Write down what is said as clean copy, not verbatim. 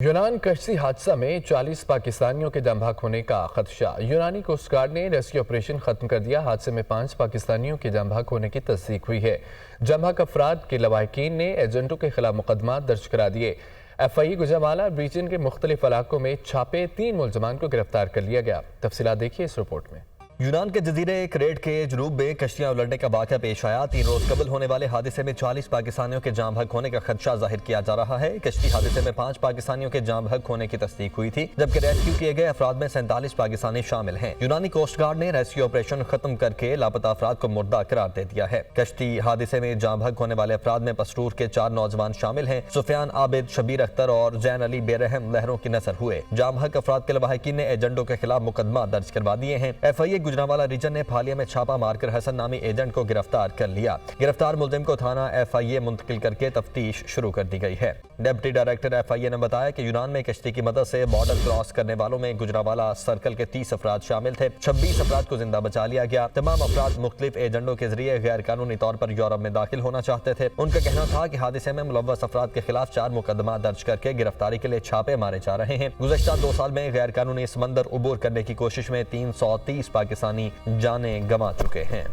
यूनान कश्ती हादसा में 40 पाकिस्तानियों के दम बहक होने का खदशा। यूनानी कोस्ट गार्ड ने रेस्क्यू ऑपरेशन खत्म कर दिया। हादसे में 5 पाकिस्तानियों के दम बहक होने की तस्दीक हुई है। दम बहक अफराद के लवाहिकीन ने एजेंटों के खिलाफ मुकदमा दर्ज करा दिए। FIA गुजरांवाला रीजन के मुख्तलिफ इलाकों में छापे 3 मुलजमान को गिरफ्तार कर लिया गया। तफसीलात देखिए इस रिपोर्ट में। यूनान के जजीरे क्रेट के जनूब में कश्तियां उलटने का वाक़या पेश आया। 3 रोज कबल होने वाले हादसे में 40 पाकिस्तानियों के जाम बहक होने का खदशा जाहिर किया जा रहा है। कश्ती हादसे में 5 पाकिस्तानियों के जाम बहक होने की तस्दीक हुई थी, जबकि रेस्क्यू किए गए अफराद में 47 पाकिस्तानी शामिल हैं। यूनानी कोस्ट गार्ड ने रेस्क्यू ऑपरेशन खत्म करके लापता अफराद को मुर्दा करार दे दिया है। कश्ती हादसे में जाम बहक होने वाले अफराद में पसरूर के 4 नौजवान शामिल हैं। सुफियान आबिद, शबीर अख्तर और जैन अली बेरहम लहरों की नसर हुए। जाम बहक अफराद के लवाहिकीन ने एजेंटों के खिलाफ मुकदमा दर्ज करवा दिए हैं। FIA गुजरांवाला रीजन ने हालिया में छापा मारकर हसन नामी एजेंट को गिरफ्तार कर लिया। गिरफ्तार मुलजिम को थाना FIA मुंतकिल करके तफ्तीश शुरू कर दी गई है। डिप्टी डायरेक्टर FIA ने बताया कि यूनान में कश्ती की मदद से बॉर्डर क्रॉस करने वालों में गुजरांवाला सर्कल के 30 अफराद शामिल थे। 26 अफराद को जिंदा बचा लिया गया। तमाम अफराद मुख्तलिफ एजेंटों के जरिए गैर कानूनी तौर पर यूरोप में दाखिल होना चाहते थे। उनका कहना था कि हादसे में मुलव्वस अफराद के खिलाफ 4 मुकदमा दर्ज करके गिरफ्तारी के लिए छापे मारे जा रहे हैं। गुज़श्ता 2 साल में गैर कानूनी समंदर उबूर करने की कोशिश में 330 पाकिस्तानी जानें गंवा चुके हैं।